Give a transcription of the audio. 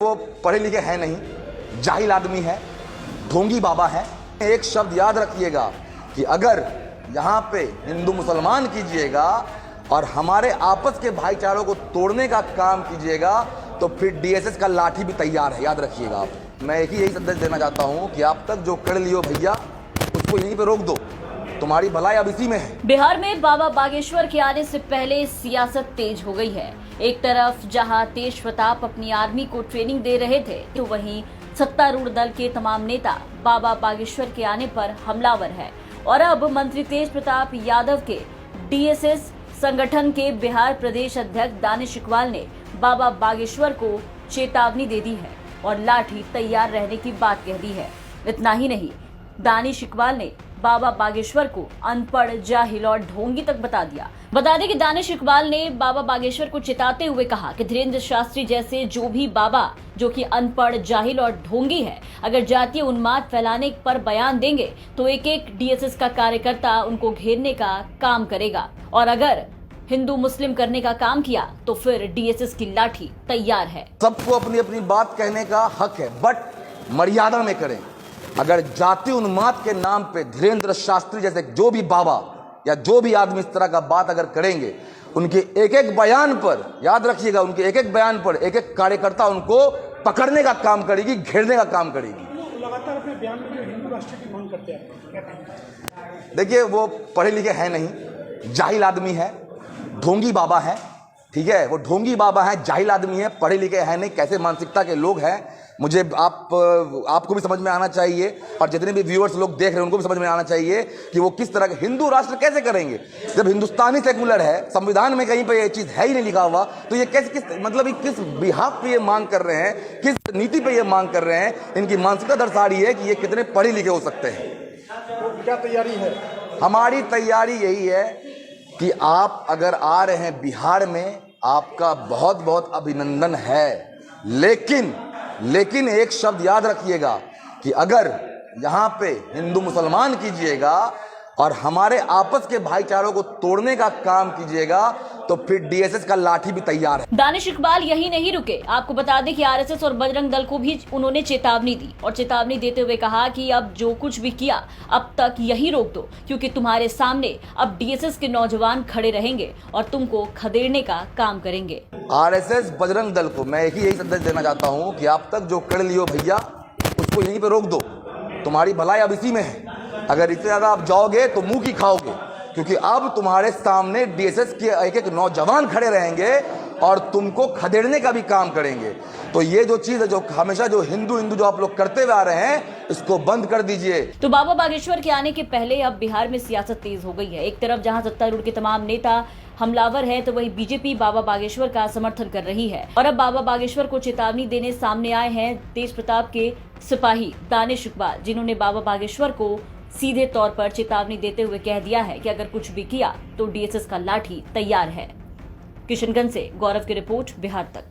वो पढ़े लिखे हैं नहीं, जाहिल आदमी है, ढोंगी बाबा है। एक शब्द याद रखिएगा कि अगर यहाँ पे हिंदू मुसलमान कीजिएगा और हमारे आपस के भाईचारों को तोड़ने का काम कीजिएगा तो फिर डीएसएस का लाठी भी तैयार है, याद रखिएगा आप। मैं यही संदेश देना चाहता हूँ कि आप तक जो कर लियो भैया उसको यहीं पे रोक दो, तुम्हारी भलाई अब इसी में है। बिहार में बाबा बागेश्वर के आने से पहले सियासत तेज हो गई है। एक तरफ जहां तेज प्रताप अपनी आर्मी को ट्रेनिंग दे रहे थे, तो वहीं सत्तारूढ़ दल के तमाम नेता बाबा बागेश्वर के आने पर हमलावर है। और अब मंत्री तेज प्रताप यादव के डीएसएस संगठन के बिहार प्रदेश अध्यक्ष दानिश इकबाल ने बाबा बागेश्वर को चेतावनी दे दी है और लाठी तैयार रहने की बात कह दी है। इतना ही नहीं, दानिश इकबाल ने बाबा बागेश्वर को अनपढ़, जाहिल और ढोंगी तक बता दिया। बता दें कि दानिश इकबाल ने बाबा बागेश्वर को चेताते हुए कहा कि धीरेन्द्र शास्त्री जैसे जो भी बाबा जो कि अनपढ़, जाहिल और ढोंगी है, अगर जातीय उन्माद फैलाने पर बयान देंगे तो एक एक डीएसएस का कार्यकर्ता उनको घेरने का काम करेगा और अगर हिंदू मुस्लिम करने का काम किया तो फिर डीएसएस की लाठी तैयार है। सबको अपनी अपनी बात कहने का हक है, बट मर्यादा में करें। अगर जाति उन्माद के नाम पे धीरेन्द्र शास्त्री जैसे जो भी बाबा या जो भी आदमी इस तरह का बात अगर करेंगे, उनके एक एक बयान पर, याद रखिएगा, उनके एक एक बयान पर एक एक कार्यकर्ता उनको पकड़ने का काम करेगी, घेरने का काम करेगी। लगातार अपने बयान में जो हिंदू राष्ट्र की मांग करते हैं। देखिए, वो पढ़े लिखे हैं नहीं, जाहिल आदमी है, ढोंगी बाबा है, ठीक है। वो ढोंगी बाबा है, जाहिल आदमी है, पढ़े लिखे हैं नहीं, कैसे मानसिकता के लोग हैं मुझे आपको भी समझ में आना चाहिए और जितने भी व्यूअर्स लोग देख रहे हैं उनको भी समझ में आना चाहिए कि वो किस तरह के हिंदू राष्ट्र कैसे करेंगे जब हिंदुस्तानी सेकुलर है, संविधान में कहीं पे ये चीज है ही नहीं लिखा हुआ। तो ये कैसे किस बिहाफ पे ये मांग कर रहे हैं, किस नीति पे ये मांग कर रहे हैं, इनकी मानसिकता दर्शा रही है कि ये कितने पढ़े लिखे हो सकते हैं। तो क्या तैयारी है? हमारी तैयारी यही है कि आप अगर आ रहे हैं बिहार में, आपका बहुत बहुत अभिनंदन है, लेकिन एक शब्द याद रखिएगा कि अगर यहाँ पे हिंदू मुसलमान कीजिएगा और हमारे आपस के भाईचारों को तोड़ने का काम कीजिएगा तो फिर डीएसएस का लाठी भी तैयार है। दानिश इकबाल यही नहीं रुके। आपको बता दें कि आरएसएस और बजरंग दल को भी उन्होंने चेतावनी दी और चेतावनी देते हुए कहा कि अब जो कुछ भी किया अब तक यही रोक दो, क्योंकि तुम्हारे सामने अब डीएसएस के नौजवान खड़े रहेंगे और तुमको खदेड़ने का काम करेंगे। आरएसएस, बजरंग दल को मैं यही संदेश देना चाहता हूँ कि आप तक जो कर लियो भैया उसको यहीं पे रोक दो, तुम्हारी भलाई अब इसी में है। अगर इससे ज्यादा आप जाओगे तो मुंह की खाओगे, क्योंकि अब तुम्हारे सामने डीएसएस के एक एक नौजवान खड़े रहेंगे और तुमको खदेड़ने का भी काम करेंगे। तो ये जो चीज है, जो हमेशा जो हिंदू जो आप लोग करते हुए आ रहे हैं, इसको बंद कर दीजिए। तो बाबा बागेश्वर के आने के पहले अब बिहार में सियासत तेज हो गई है। एक तरफ जहां सत्तारूढ़ के तमाम नेता हमलावर है, तो वहीं बीजेपी बाबा बागेश्वर का समर्थन कर रही है। और अब बाबा बागेश्वर को चेतावनी देने सामने आए हैं तेज प्रताप के सिपाही दानिश इकबाल, जिन्होंने बाबा बागेश्वर को सीधे तौर पर चेतावनी देते हुए कह दिया है कि अगर कुछ भी किया तो डीएसएस का लाठी तैयार है। किशनगंज से गौरव की रिपोर्ट, बिहार तक।